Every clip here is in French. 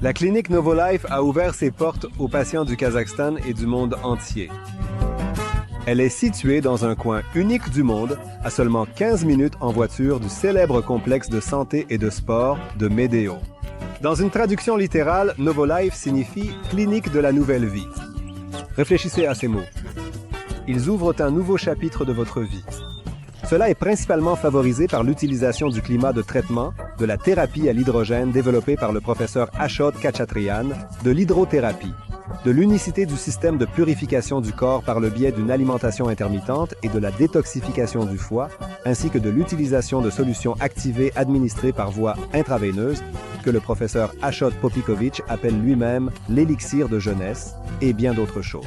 La clinique Novolife a ouvert ses portes aux patients du Kazakhstan et du monde entier. Elle est située dans un coin unique du monde, à seulement 15 minutes en voiture du célèbre complexe de santé et de sport de Medeo. Dans une traduction littérale, Novolife signifie « clinique de la nouvelle vie ». Réfléchissez à ces mots. Ils ouvrent un nouveau chapitre de votre vie. Cela est principalement favorisé par l'utilisation du climat de traitement, de la thérapie à l'hydrogène développée par le professeur Ashot Khachatryan, de l'hydrothérapie, de l'unicité du système de purification du corps par le biais d'une alimentation intermittente et de la détoxification du foie, ainsi que de l'utilisation de solutions activées administrées par voie intraveineuse, que le professeur Ashot Popikovich appelle lui-même l'élixir de jeunesse, et bien d'autres choses.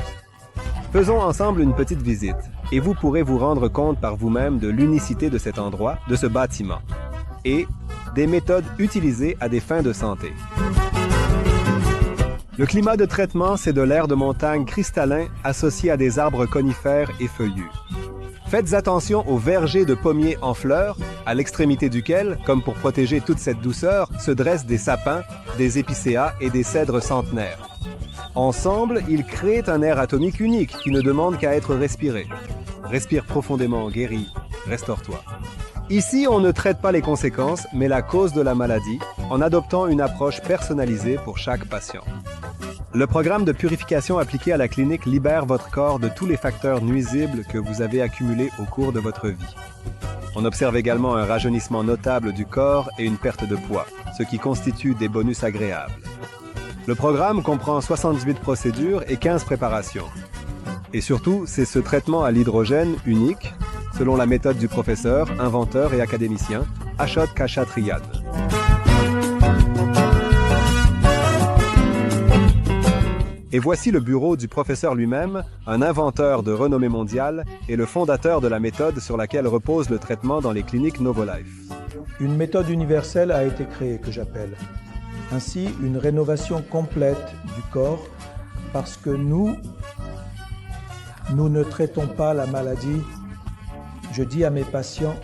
Faisons ensemble une petite visite, et vous pourrez vous rendre compte par vous-même de l'unicité de cet endroit, de ce bâtiment, et des méthodes utilisées à des fins de santé. Le climat de traitement, c'est de l'air de montagne cristallin associé à des arbres conifères et feuillus. Faites attention aux vergers de pommiers en fleurs, à l'extrémité duquel, comme pour protéger toute cette douceur, se dressent des sapins, des épicéas et des cèdres centenaires. Ensemble, ils créent un air atomique unique qui ne demande qu'à être respiré. Respire profondément, guéris, restaure-toi. Ici, on ne traite pas les conséquences, mais la cause de la maladie, en adoptant une approche personnalisée pour chaque patient. Le programme de purification appliqué à la clinique libère votre corps de tous les facteurs nuisibles que vous avez accumulés au cours de votre vie. On observe également un rajeunissement notable du corps et une perte de poids, ce qui constitue des bonus agréables. Le programme comprend 78 procédures et 15 préparations. Et surtout, c'est ce traitement à l'hydrogène unique, selon la méthode du professeur, inventeur et académicien, Ashot Khachatryan. Et voici le bureau du professeur lui-même, un inventeur de renommée mondiale et le fondateur de la méthode sur laquelle repose le traitement dans les cliniques Novolife. Une méthode universelle a été créée, que j'appelle. Ainsi, une rénovation complète du corps, parce que nous ne traitons pas la maladie. Je dis à mes patients,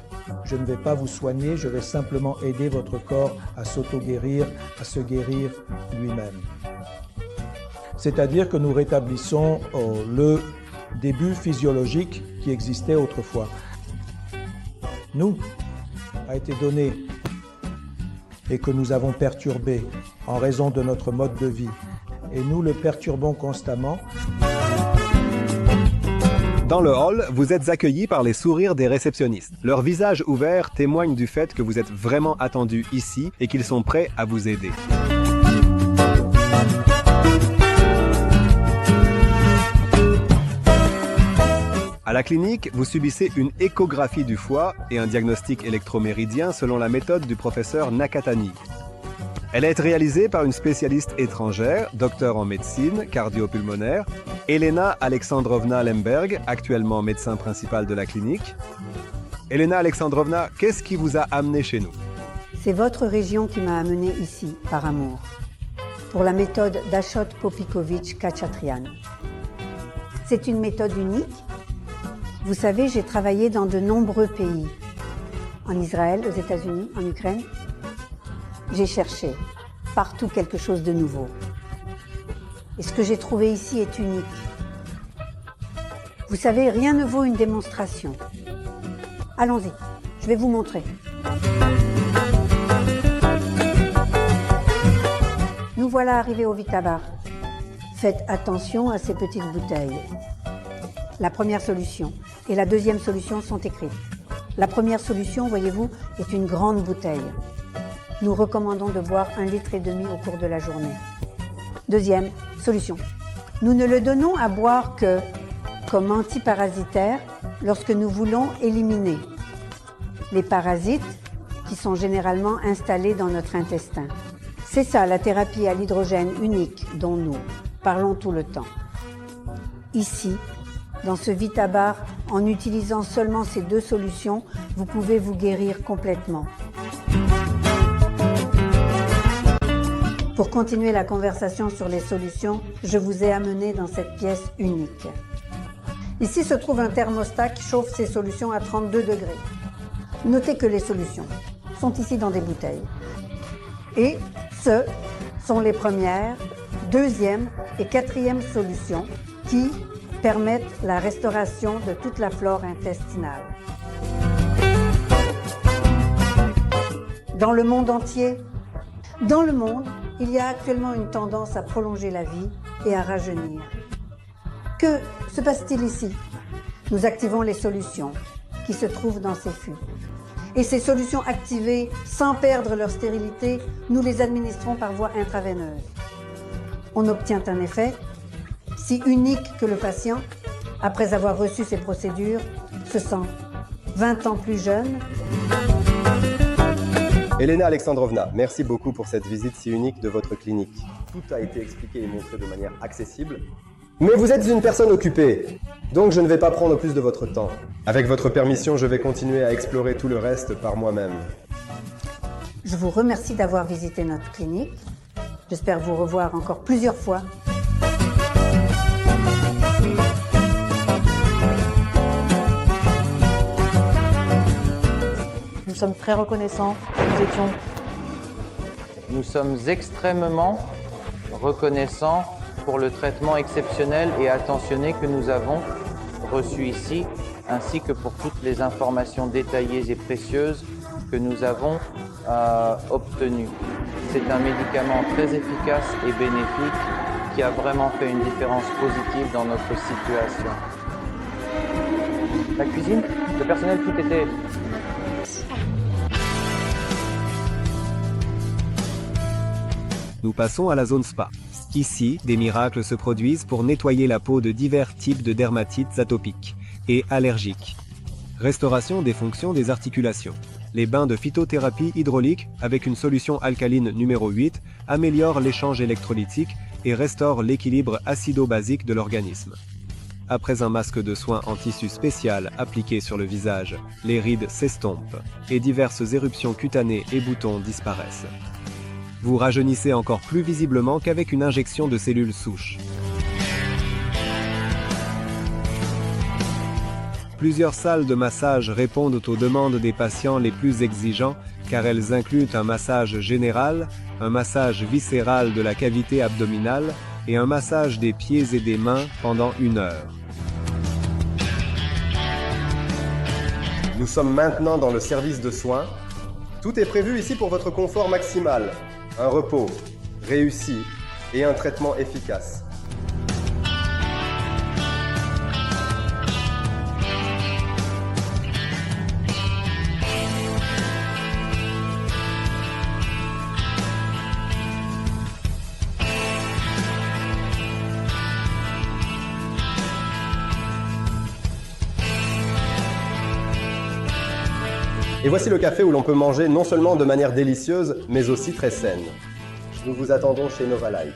je ne vais pas vous soigner, je vais simplement aider votre corps à s'auto-guérir, à se guérir lui-même. C'est-à-dire que nous rétablissons le début physiologique qui existait autrefois. Nous a été donné et que nous avons perturbé en raison de notre mode de vie. Et nous le perturbons constamment. Dans le hall, vous êtes accueillis par les sourires des réceptionnistes. Leurs visages ouverts témoignent du fait que vous êtes vraiment attendus ici et qu'ils sont prêts à vous aider. À la clinique, vous subissez une échographie du foie et un diagnostic électroméridien selon la méthode du professeur Nakatani. Elle est réalisée par une spécialiste étrangère, docteur en médecine cardio-pulmonaire, Elena Alexandrovna Lemberg, actuellement médecin principal de la clinique. Elena Alexandrovna, qu'est-ce qui vous a amené chez nous? C'est votre région qui m'a amené ici, par amour, pour la méthode d'Ashot Popikovich Khachatryan. C'est une méthode unique. Vous savez, j'ai travaillé dans de nombreux pays, en Israël, aux États-Unis, en Ukraine. J'ai cherché partout quelque chose de nouveau. Et ce que j'ai trouvé ici est unique. Vous savez, rien ne vaut une démonstration. Allons-y, je vais vous montrer. Nous voilà arrivés au Vitabar. Faites attention à ces petites bouteilles. La première solution et la deuxième solution sont écrites. La première solution, voyez-vous, est une grande bouteille. Nous recommandons de boire 1,5 litre au cours de la journée. Deuxième solution. Nous ne le donnons à boire que comme antiparasitaire lorsque nous voulons éliminer les parasites qui sont généralement installés dans notre intestin. C'est ça la thérapie à l'hydrogène unique dont nous parlons tout le temps. Ici, dans ce Vitabar, en utilisant seulement ces deux solutions, vous pouvez vous guérir complètement. Pour continuer la conversation sur les solutions, je vous ai amené dans cette pièce unique. Ici se trouve un thermostat qui chauffe ces solutions à 32 degrés. Notez que les solutions sont ici dans des bouteilles. Et ce sont les première, deuxième et quatrième solutions qui permettent la restauration de toute la flore intestinale. Dans le monde entier, il y a actuellement une tendance à prolonger la vie et à rajeunir. Que se passe-t-il ici? Nous activons les solutions qui se trouvent dans ces fûts. Et ces solutions activées, sans perdre leur stérilité, nous les administrons par voie intraveineuse. On obtient un effet si unique que le patient, après avoir reçu ces procédures, se sent 20 ans plus jeune. Elena Alexandrovna, merci beaucoup pour cette visite si unique de votre clinique. Tout a été expliqué et montré de manière accessible. Mais vous êtes une personne occupée, donc je ne vais pas prendre plus de votre temps. Avec votre permission, je vais continuer à explorer tout le reste par moi-même. Je vous remercie d'avoir visité notre clinique. J'espère vous revoir encore plusieurs fois. Nous sommes très reconnaissants. Nous sommes extrêmement reconnaissants pour le traitement exceptionnel et attentionné que nous avons reçu ici, ainsi que pour toutes les informations détaillées et précieuses que nous avons obtenues. C'est un médicament très efficace et bénéfique qui a vraiment fait une différence positive dans notre situation. La cuisine, le personnel, tout était... Nous passons à la zone spa. Ici, des miracles se produisent pour nettoyer la peau de divers types de dermatites atopiques et allergiques. Restauration des fonctions des articulations. Les bains de phytothérapie hydraulique avec une solution alcaline numéro 8 améliorent l'échange électrolytique et restaurent l'équilibre acido-basique de l'organisme. Après un masque de soins en tissu spécial appliqué sur le visage, les rides s'estompent et diverses éruptions cutanées et boutons disparaissent. Vous rajeunissez encore plus visiblement qu'avec une injection de cellules souches. Plusieurs salles de massage répondent aux demandes des patients les plus exigeants car elles incluent un massage général, un massage viscéral de la cavité abdominale et un massage des pieds et des mains pendant 1 heure. Nous sommes maintenant dans le service de soins. Tout est prévu ici pour votre confort maximal. Un repos réussi et un traitement efficace. Et voici le café où l'on peut manger non seulement de manière délicieuse, mais aussi très saine. Nous vous attendons chez Nova Life.